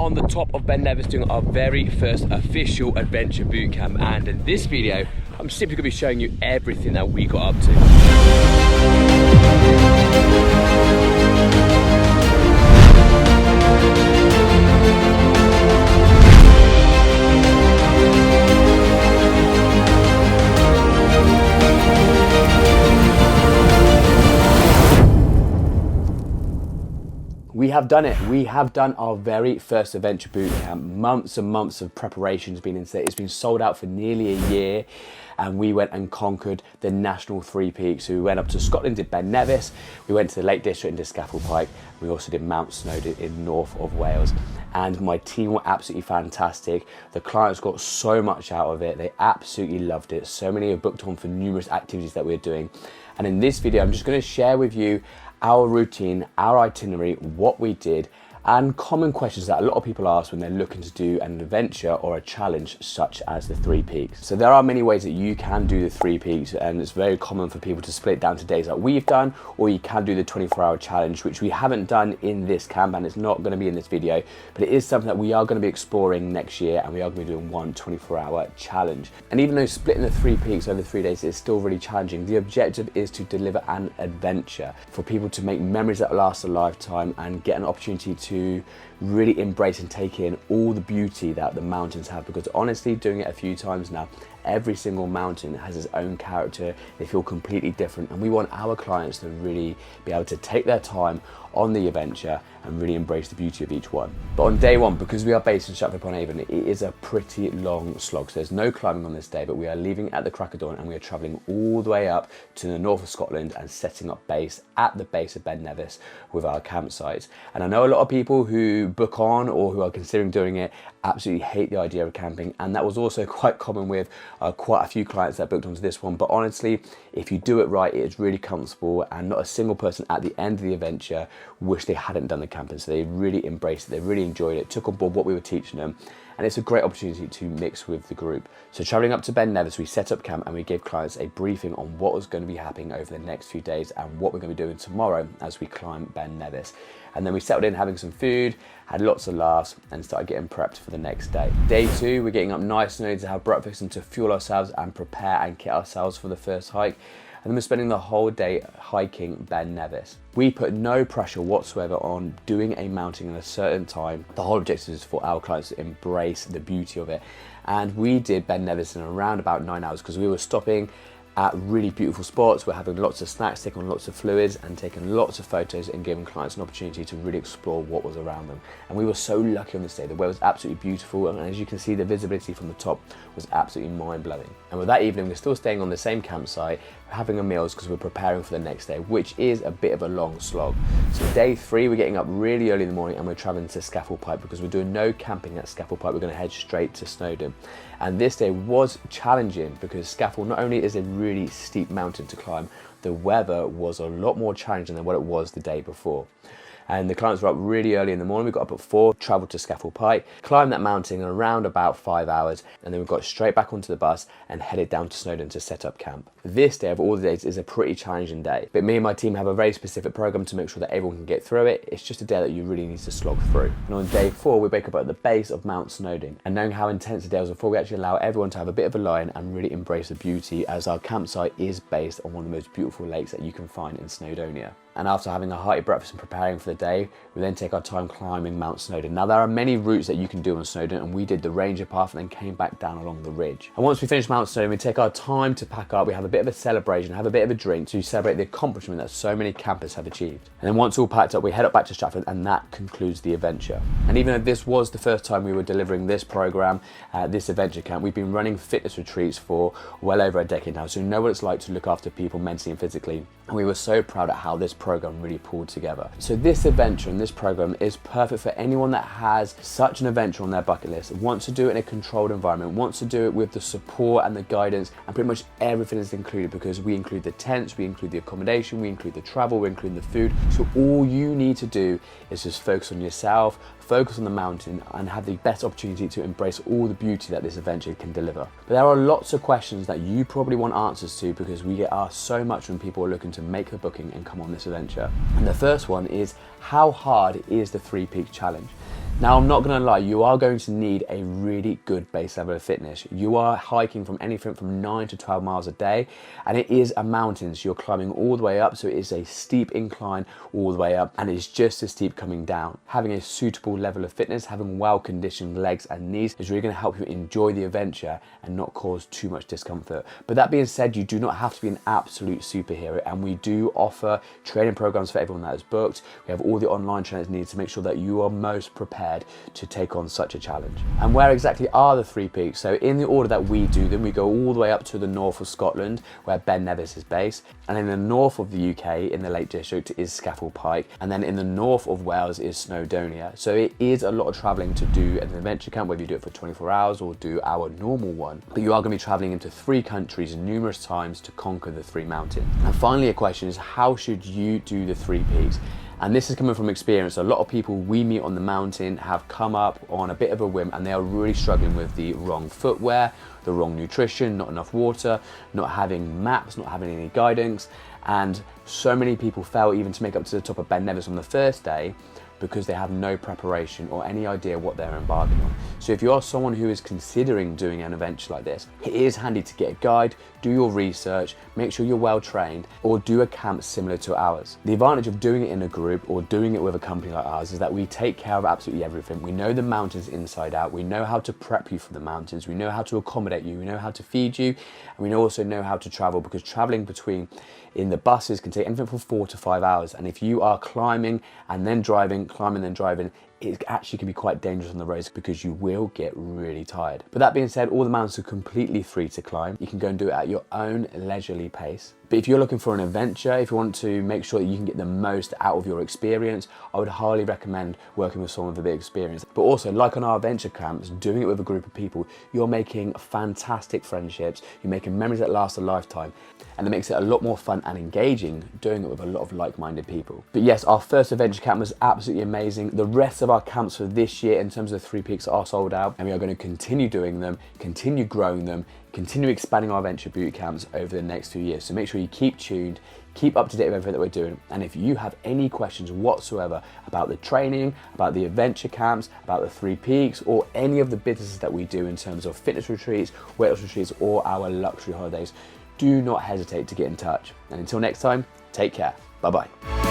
on the top of Ben Nevis doing our very first official adventure boot camp, and in this video I'm simply going to be showing you everything that we got up to. We have done it. We have done our very first adventure boot camp. Months and months of preparation has been in. It's been sold out for nearly a year, and we went and conquered the national three peaks. So we went up to Scotland, did Ben Nevis, we went to the Lake District and did Scafell Pike. We also did Mount Snowdon in north of Wales. And my team were absolutely fantastic. The clients got so much out of it. They absolutely loved it. So many have booked on for numerous activities that we're doing. And in this video, I'm just going to share with you our routine, our itinerary, what we did, and common questions that a lot of people ask when they're looking to do an adventure or a challenge such as the three peaks. So there are many ways that you can do the three peaks, and it's very common for people to split down to days like we've done, or you can do the 24-hour challenge, which we haven't done in this camp and it's not going to be in this video, but it is something that we are going to be exploring next year, and we are going to be doing one 24-hour challenge. And even though splitting the three peaks over 3 days is still really challenging, the objective is to deliver an adventure for people to make memories that last a lifetime and get an opportunity to really embrace and take in all the beauty that the mountains have, because honestly, doing it a few times now, every single mountain has its own character. They feel completely different, and we want our clients to really be able to take their time on the adventure and really embrace the beauty of each one. But on day one, because we are based in Scafell Pike, it is a pretty long slog. So there's no climbing on this day, but we are leaving at the crack of dawn and we are traveling all the way up to the north of Scotland and setting up base at the base of Ben Nevis with our campsites. And I know a lot of people who book on or who are considering doing it absolutely hate the idea of camping, and that was also quite common with quite a few clients that booked onto this one. But honestly, if you do it right, it is really comfortable, and not a single person at the end of the adventure wish they hadn't done the camping. So they really embraced it, they really enjoyed it, took on board what we were teaching them, and it's a great opportunity to mix with the group. So traveling up to Ben Nevis, we set up camp and we gave clients a briefing on what was going to be happening over the next few days and what we're going to be doing tomorrow as we climb Ben Nevis. And then we settled in having some food, had lots of laughs, and started getting prepped for the next day. Day two, we're getting up nice and early to have breakfast and to fuel ourselves and prepare and kit ourselves for the first hike. And then we're spending the whole day hiking Ben Nevis. We put no pressure whatsoever on doing a mountain in a certain time. The whole objective is for our clients to embrace the beauty of it. And we did Ben Nevis in around about 9 hours, because we were stopping at really beautiful spots. We're having lots of snacks, taking lots of fluids and taking lots of photos and giving clients an opportunity to really explore what was around them. And we were so lucky on this day. The weather was absolutely beautiful, and as you can see, the visibility from the top was absolutely mind-blowing. And with that evening, we're still staying on the same campsite, having our meals because we're preparing for the next day, which is a bit of a long slog. So day three, we're getting up really early in the morning and we're traveling to Scafell Pike, because we're doing no camping at Scafell Pike. We're going to head straight to Snowdon. And this day was challenging because Scafell not only is a really steep mountain to climb, the weather was a lot more challenging than what it was the day before. And the clients were up really early in the morning. We got up at 4, travelled to Scafell Pike, climbed that mountain in around about 5 hours, and then we got straight back onto the bus and headed down to Snowdon to set up camp. This day of all the days is a pretty challenging day, but me and my team have a very specific program to make sure that everyone can get through it. It's just a day that you really need to slog through. And on day 4, we wake up at the base of Mount Snowdon, and knowing how intense the day was before, we actually allow everyone to have a bit of a lie-in and really embrace the beauty, as our campsite is based on one of the most beautiful lakes that you can find in Snowdonia. And after having a hearty breakfast and preparing for the day, we then take our time climbing Mount Snowdon. Now, there are many routes that you can do on Snowdon, and we did the Ranger Path and then came back down along the ridge. And once we finish Mount Snowdon, we take our time to pack up. We have a bit of a celebration, have a bit of a drink to celebrate the accomplishment that so many campers have achieved. And then once all packed up, we head up back to Stratford, and that concludes the adventure. And even though this was the first time we were delivering this program, this adventure camp, we've been running fitness retreats for well over a decade now, so we know what it's like to look after people mentally and physically. And we were so proud at how this program really pulled together. So this adventure and this program is perfect for anyone that has such an adventure on their bucket list, wants to do it in a controlled environment, wants to do it with the support and the guidance, and pretty much everything is included, because we include the tents, we include the accommodation, we include the travel, we include the food. So all you need to do is just focus on yourself, focus on the mountain, and have the best opportunity to embrace all the beauty that this adventure can deliver. But there are lots of questions that you probably want answers to, because we get asked so much when people are looking to make the booking and come on this adventure. And the first one is, how hard is the Three Peaks Challenge? Now, I'm not going to lie, you are going to need a really good base level of fitness. You are hiking from anything from 9 to 12 miles a day, and it is a mountain, so you're climbing all the way up, so it is a steep incline all the way up, and it's just as steep coming down. Having a suitable level of fitness, having well-conditioned legs and knees is really going to help you enjoy the adventure and not cause too much discomfort. But that being said, you do not have to be an absolute superhero, and we do offer training programs for everyone that is booked. We have all the online trainers needed to make sure that you are most prepared to take on such a challenge. And where exactly are the three peaks? So in the order that we do them, we go all the way up to the north of Scotland, where Ben Nevis is based, and in the north of the UK, in the Lake District, is Scafell Pike, and then in the north of Wales is Snowdonia. So it is a lot of traveling to do an adventure camp, whether you do it for 24 hours or do our normal one. But you are going to be traveling into 3 countries numerous times to conquer the 3 mountains. And finally, a question is, how should you do the 3 peaks? And this is coming from experience. A lot of people we meet on the mountain have come up on a bit of a whim, and they are really struggling with the wrong footwear, the wrong nutrition, not enough water, not having maps, not having any guidance. And so many people fail even to make up to the top of Ben Nevis on the first day because they have no preparation or any idea what they're embarking on. So if you are someone who is considering doing an adventure like this, it is handy to get a guide, do your research, make sure you're well trained, or do a camp similar to ours. The advantage of doing it in a group or doing it with a company like ours is that we take care of absolutely everything. We know the mountains inside out, we know how to prep you for the mountains, we know how to accommodate you, we know how to feed you, and we also know how to travel, because traveling in the buses can take anything from 4 to 5 hours. And if you are climbing and then driving, climbing and then driving, it actually can be quite dangerous on the roads because you will get really tired. But that being said, all the mountains are completely free to climb. You can go and do it at your own leisurely pace. But if you're looking for an adventure, if you want to make sure that you can get the most out of your experience, I would highly recommend working with someone with a bit of experience. But also, like on our adventure camps, doing it with a group of people, you're making fantastic friendships, you're making memories that last a lifetime, and it makes it a lot more fun and engaging doing it with a lot of like-minded people. But yes, our first adventure camp was absolutely amazing. The rest of our camps for this year in terms of 3 peaks are sold out, and we are going to continue doing them, continue growing them, continue expanding our adventure boot camps over the next 2 years. So make sure you keep tuned, keep up to date with everything that we're doing. And if you have any questions whatsoever about the training, about the adventure camps, about the 3 peaks, or any of the businesses that we do in terms of fitness retreats, weight loss retreats, or our luxury holidays, do not hesitate to get in touch. And until next time, take care. Bye-bye.